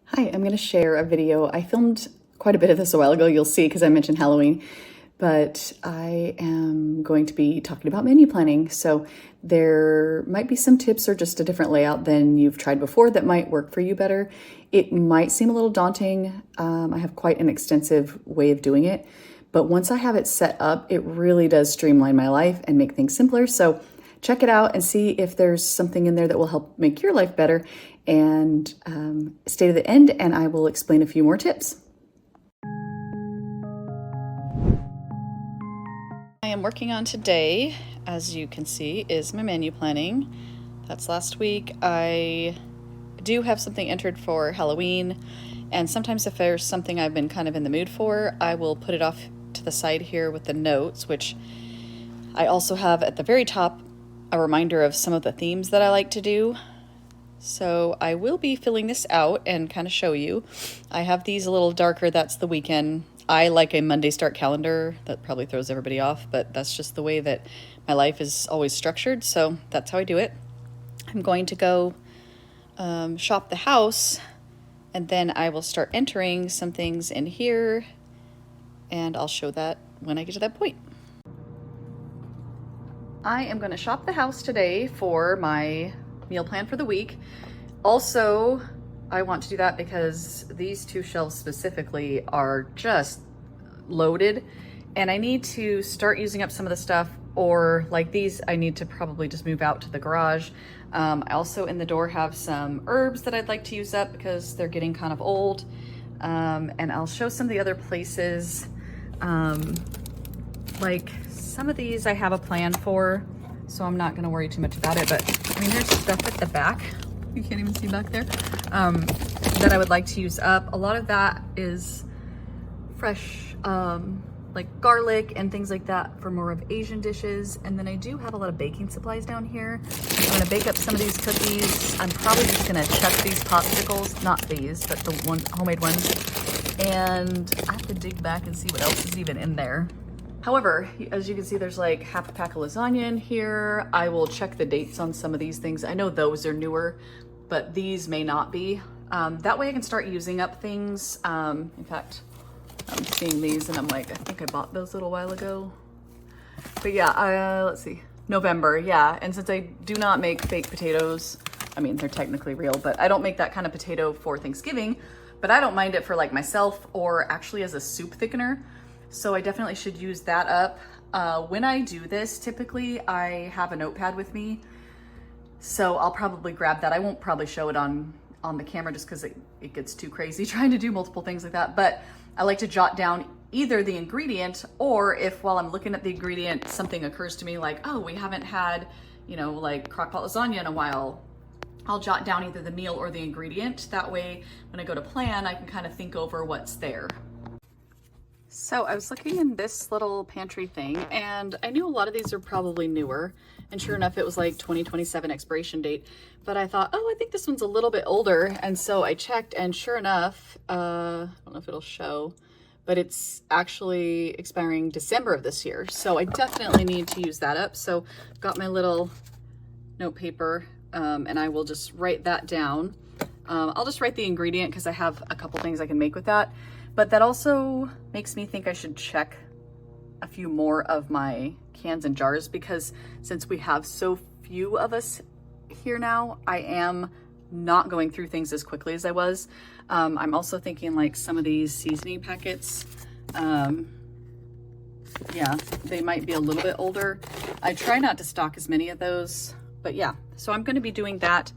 Hi, I'm going to share a video. I filmed quite a bit of this a while ago, you'll see, because I mentioned Halloween, but I am going to be talking about menu planning. So there might be some tips or just a different layout than you've tried before that might work for you better. It might seem a little daunting. I have quite an extensive way of doing it, but once I have it set up, it really does streamline my life and make things simpler. So check it out and see if there's something in there that will help make your life better. And stay to the end, and I will explain a few more tips. I am working on today, as you can see, is my menu planning. That's last week. I do have something entered for Halloween, and sometimes if there's something I've been kind of in the mood for, I will put it off to the side here with the notes, which I also have at the very top a reminder of some of the themes that I like to do. So I will be filling this out and kind of show you. I have these a little darker, that's the weekend. I like a Monday start calendar. That probably throws everybody off, but that's just the way that my life is always structured, so that's how I do it. I'm going to go shop the house, and then I will start entering some things in here, and I'll show that when I get to that point. I am going to shop the house today for my meal plan for the week. Also, I want to do that because these two shelves specifically are just loaded, and I need to start using up some of the stuff, or like these, I need to probably just move out to the garage. I also in the door have some herbs that I'd like to use up because they're getting kind of old. And I'll show some of the other places. Like some of these I have a plan for, so I'm not gonna worry too much about it, but I mean, there's stuff at the back, you can't even see back there, that I would like to use up. A lot of that is fresh, like garlic and things like that for more of Asian dishes. And then I do have a lot of baking supplies down here. I'm gonna bake up some of these cookies. I'm probably just gonna chuck these popsicles, not these, but the homemade ones. And I have to dig back and see what else is even in there. However, as you can see, there's like half a pack of lasagna in here. I will check the dates on some of these things. I know those are newer, but these may not be. That way I can start using up things. In fact, I'm seeing these and I'm like, I think I bought those a little while ago. But yeah, let's see, November, yeah. And since I do not make fake potatoes, I mean, they're technically real, but I don't make that kind of potato for Thanksgiving, but I don't mind it for like myself or actually as a soup thickener. So I definitely should use that up. When I do this, typically I have a notepad with me. So I'll probably grab that. I won't probably show it on the camera just because it gets too crazy trying to do multiple things like that. But I like to jot down either the ingredient, or if while I'm looking at the ingredient, something occurs to me like, oh, we haven't had, you know, like crock-pot lasagna in a while. I'll jot down either the meal or the ingredient. That way, when I go to plan, I can kind of think over what's there. So I was looking in this little pantry thing, and I knew a lot of these are probably newer, and sure enough it was like 2027 expiration date, but I thought, oh, I think this one's a little bit older, and so I checked, and sure enough, I don't know if it'll show, but it's actually expiring December of this year, so I definitely need to use that up. So I've got my little note paper, and I will just write that down. I'll just write the ingredient because I have a couple things I can make with that. But that also makes me think I should check a few more of my cans and jars, because since we have so few of us here now, I am not going through things as quickly as I was. I'm also thinking like some of these seasoning packets, yeah, they might be a little bit older. I try not to stock as many of those, but yeah. So I'm going to be doing that,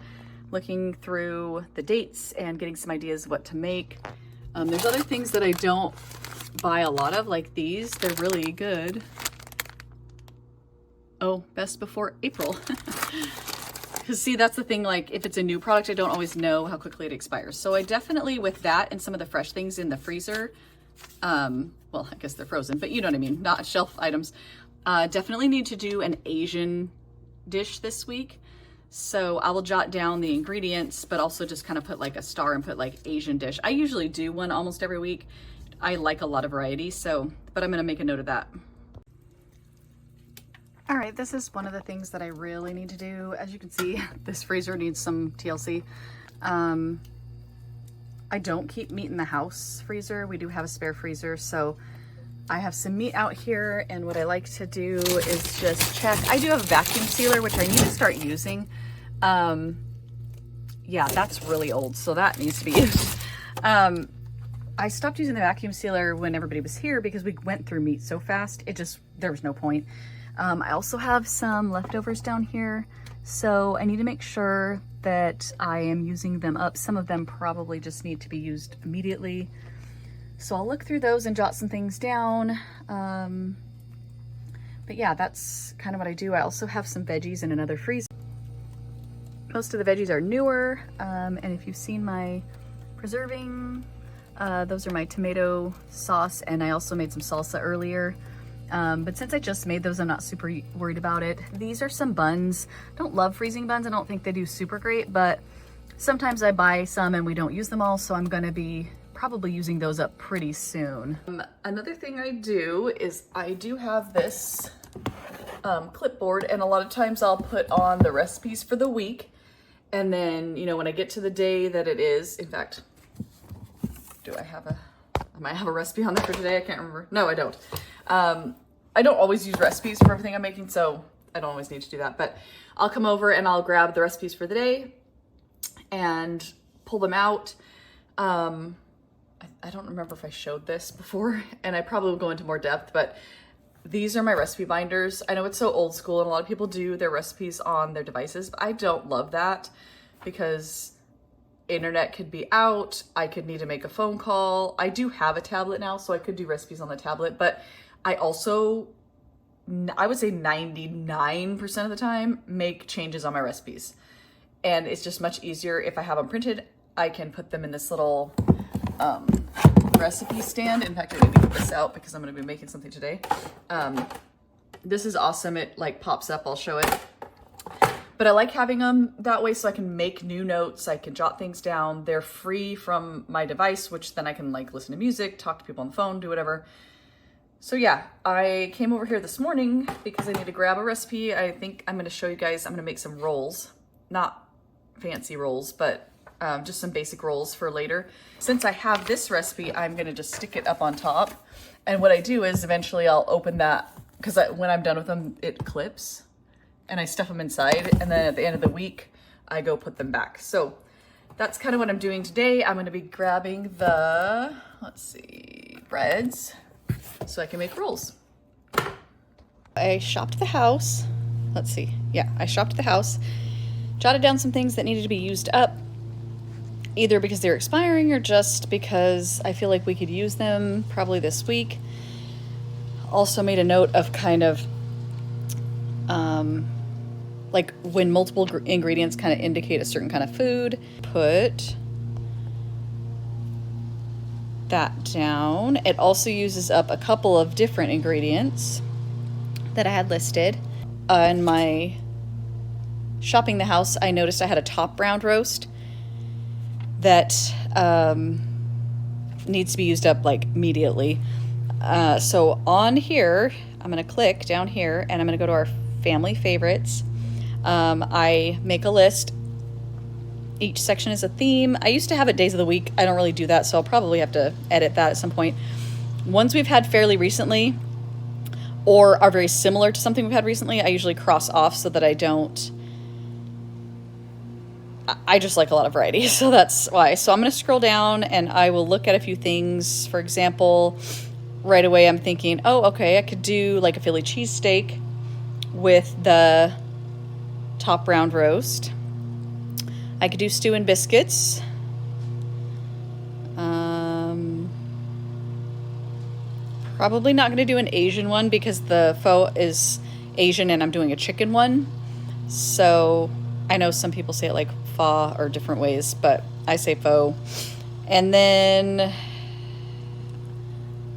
looking through the dates and getting some ideas of what to make. There's other things that I don't buy a lot of, like these. They're really good. Oh, best before April. Because see, that's the thing, like if it's a new product, I don't always know how quickly it expires. So I definitely, with that and some of the fresh things in the freezer, well, I guess they're frozen, but you know what I mean, not shelf items, definitely need to do an Asian dish this week. So I will jot down the ingredients, but also just kind of put like a star and put like Asian dish. I usually do one almost every week. I like a lot of variety, so, but I'm gonna make a note of that. All right, this is one of the things that I really need to do. As you can see, this freezer needs some TLC. I don't keep meat in the house freezer. We do have a spare freezer, so I have some meat out here, and what I like to do is just check. I do have a vacuum sealer, which I need to start using. Yeah, that's really old, so that needs to be used. I stopped using the vacuum sealer when everybody was here because we went through meat so fast. There was no point. I also have some leftovers down here, so I need to make sure that I am using them up. Some of them probably just need to be used immediately. So I'll look through those and jot some things down. But yeah, that's kind of what I do. I also have some veggies in another freezer. Most of the veggies are newer, and if you've seen my preserving, those are my tomato sauce, and I also made some salsa earlier. But since I just made those, I'm not super worried about it. These are some buns. Don't love freezing buns. I don't think they do super great, but sometimes I buy some and we don't use them all, so I'm gonna be probably using those up pretty soon. Another thing I do is I do have this clipboard, and a lot of times I'll put on the recipes for the week, and then, you know, when I get to the day that it is, in fact, I might have a recipe on there for today. I can't remember. No, I don't. I don't always use recipes for everything I'm making, so I don't always need to do that, but I'll come over and I'll grab the recipes for the day and pull them out. I don't remember if I showed this before, and I probably will go into more depth, but these are my recipe binders. I know it's so old school and a lot of people do their recipes on their devices, but I don't love that because internet could be out. I could need to make a phone call. I do have a tablet now, so I could do recipes on the tablet, but I also, I would say 99% of the time, make changes on my recipes. And it's just much easier if I have them printed. I can put them in this little recipe stand. In fact, I need to get this out because I'm going to be making something today. This is awesome. It like pops up. I'll show it. But I like having them that way so I can make new notes. I can jot things down. They're free from my device, which then I can like listen to music, talk to people on the phone, do whatever. So yeah, I came over here this morning because I need to grab a recipe. I think I'm going to show you guys. I'm going to make some rolls, not fancy rolls, but just some basic rolls for later. Since I have this recipe, I'm going to just stick it up on top. And what I do is eventually I'll open that because when I'm done with them, it clips and I stuff them inside. And then at the end of the week, I go put them back. So that's kind of what I'm doing today. I'm going to be grabbing the, let's see, breads so I can make rolls. I shopped the house. Let's see. Yeah, I shopped the house, jotted down some things that needed to be used up, either because they're expiring or just because I feel like we could use them probably this week. Also made a note of kind of like when multiple ingredients kind of indicate a certain kind of food. Put that down. It also uses up a couple of different ingredients that I had listed. In my shopping the house, I noticed I had a top round roast that needs to be used up like immediately. So on here, I'm going to click down here and I'm going to go to our family favorites. I make a list. Each section is a theme. I used to have it days of the week. I don't really do that, so I'll probably have to edit that at some point. Ones we've had fairly recently or are very similar to something we've had recently, I usually cross off so that I don't. I just like a lot of variety, so that's why. So I'm going to scroll down and I will look at a few things. For example, right away I'm thinking, oh, okay, I could do like a Philly cheesesteak with the top round roast. I could do stew and biscuits. Probably not going to do an Asian one because the pho is Asian and I'm doing a chicken one. So I know some people say it like pho or different ways, but I say pho. And then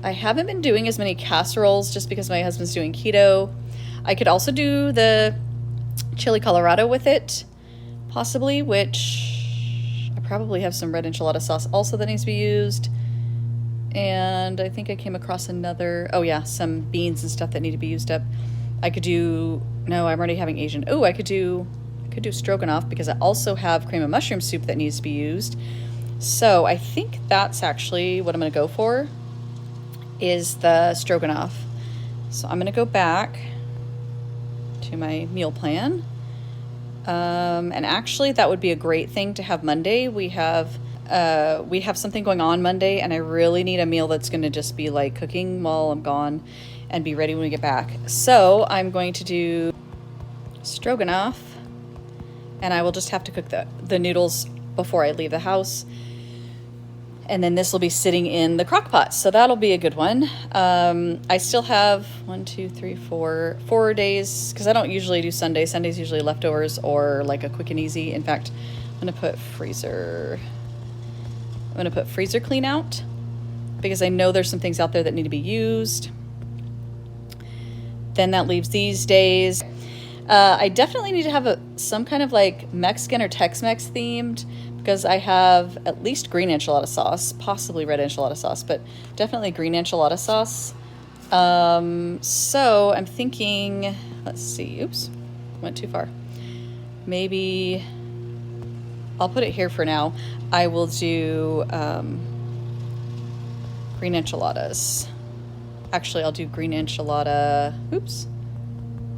I haven't been doing as many casseroles just because my husband's doing keto. I could also do the chili Colorado with it, possibly, which I probably have some red enchilada sauce also that needs to be used. And I think I came across another, oh yeah, some beans and stuff that need to be used up. I could do, no, I'm already having Asian. I could do stroganoff because I also have cream of mushroom soup that needs to be used. So I think that's actually what I'm gonna go for, is the stroganoff. So I'm gonna go back to my meal plan. And actually that would be a great thing to have Monday. We have something going on Monday, and I really need a meal that's gonna just be like cooking while I'm gone and be ready when we get back. So I'm going to do stroganoff, and I will just have to cook the noodles before I leave the house. And then this will be sitting in the crock pot, so that'll be a good one. I still have 4 days, because I don't usually do Sunday. Sunday's usually leftovers or like a quick and easy. In fact, I'm gonna put freezer clean out, because I know there's some things out there that need to be used. Then that leaves these days. I definitely need to have some kind of like Mexican or Tex-Mex themed, because I have at least green enchilada sauce, possibly red enchilada sauce, but definitely green enchilada sauce. So I'm thinking, let's see, oops, went too far. Maybe I'll put it here for now. I will do green enchiladas. Actually, I'll do green enchilada,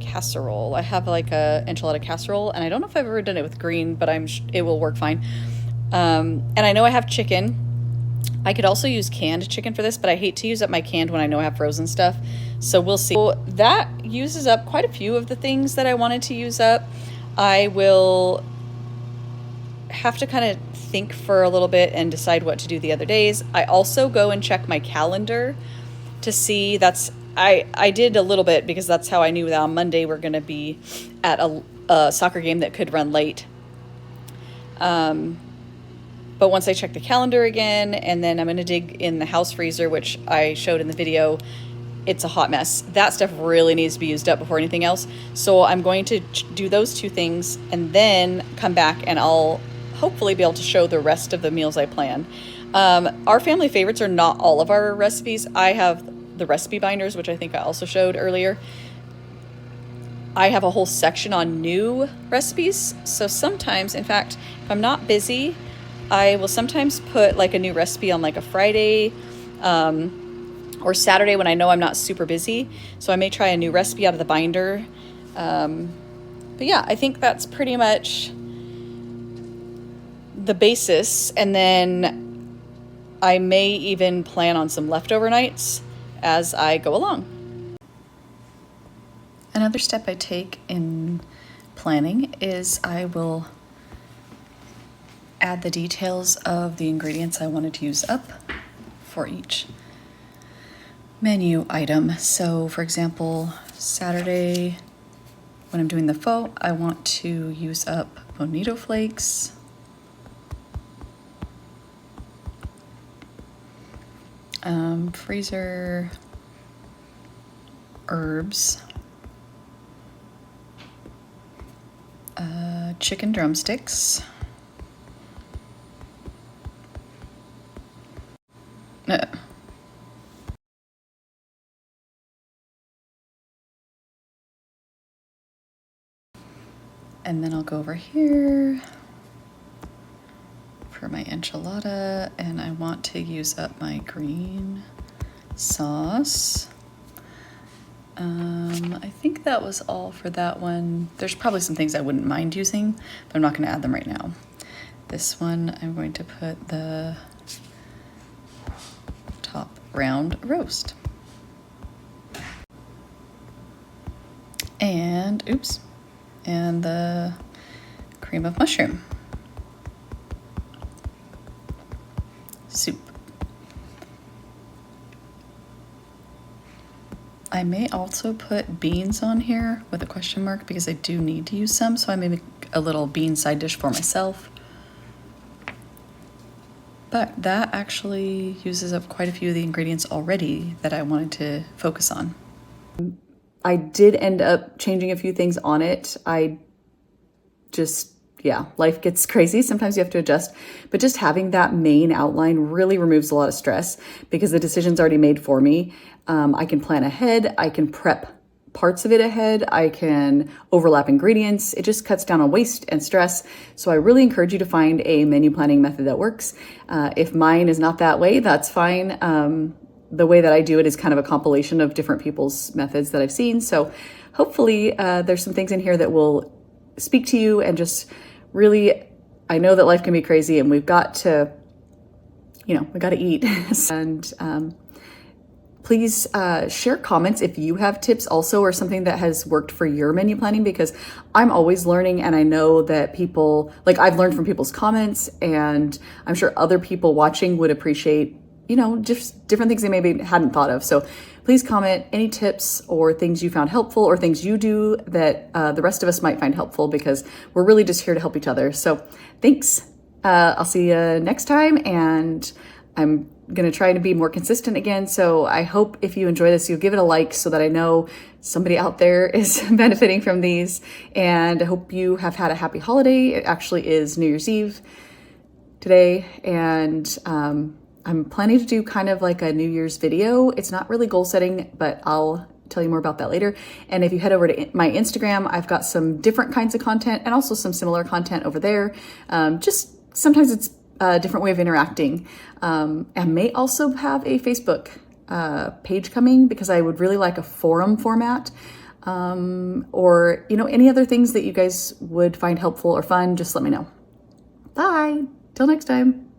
casserole. I have like a enchilada casserole, and I don't know if I've ever done it with green, but it will work fine. And I know I have chicken. I could also use canned chicken for this, but I hate to use up my canned when I know I have frozen stuff. So we'll see. So that uses up quite a few of the things that I wanted to use up. I will have to kind of think for a little bit and decide what to do the other days. I also go and check my calendar to see. I did a little bit, because that's how I knew that on Monday we're going to be at a soccer game that could run late. But once I check the calendar again, and then I'm going to dig in the house freezer, which I showed in the video, it's a hot mess. That stuff really needs to be used up before anything else. So I'm going to do those two things and then come back, and I'll hopefully be able to show the rest of the meals I plan. Our family favorites are not all of our recipes. I have the recipe binders, which I think I also showed earlier. I have a whole section on new recipes. So sometimes, in fact, if I'm not busy, I will sometimes put like a new recipe on like a Friday or Saturday when I know I'm not super busy. So I may try a new recipe out of the binder. But yeah, I think that's pretty much the basis. And then I may even plan on some leftover nights as I go along. Another step I take in planning is I will add the details of the ingredients I wanted to use up for each menu item. So for example, Saturday, when I'm doing the pho, I want to use up bonito flakes, freezer herbs, chicken drumsticks, and then I'll go over here for my enchilada, and I want to use up my green sauce. I think that was all for that one. There's probably some things I wouldn't mind using, but I'm not going to add them right now. This one, I'm going to put the top round roast. And, and the cream of mushroom. Soup. I may also put beans on here with a question mark, because I do need to use some, so I may make a little bean side dish for myself. But that actually uses up quite a few of the ingredients already that I wanted to focus on. I did end up changing a few things on it. Life gets crazy. Sometimes you have to adjust, but just having that main outline really removes a lot of stress, because the decision's already made for me. I can plan ahead. I can prep parts of it ahead. I can overlap ingredients. It just cuts down on waste and stress. So I really encourage you to find a menu planning method that works. If mine is not that way, that's fine. The way that I do it is kind of a compilation of different people's methods that I've seen. So hopefully there's some things in here that will speak to you and just really, I know that life can be crazy and we've got to, we got to eat. And please share comments if you have tips also or something that has worked for your menu planning, because I'm always learning, and I know that people, like I've learned from people's comments, and I'm sure other people watching would appreciate, just different things they maybe hadn't thought of. So please comment any tips or things you found helpful or things you do that the rest of us might find helpful, because we're really just here to help each other. So thanks. I'll see you next time, and I'm going to try to be more consistent again. So I hope if you enjoy this, you'll give it a like so that I know somebody out there is benefiting from these. And I hope you have had a happy holiday. It actually is New Year's Eve today. And I'm planning to do kind of like a New Year's video. It's not really goal setting, but I'll tell you more about that later. And if you head over to my Instagram, I've got some different kinds of content and also some similar content over there. Just sometimes it's a different way of interacting. I may also have a Facebook page coming, because I would really like a forum format, or any other things that you guys would find helpful or fun. Just let me know. Bye, till next time.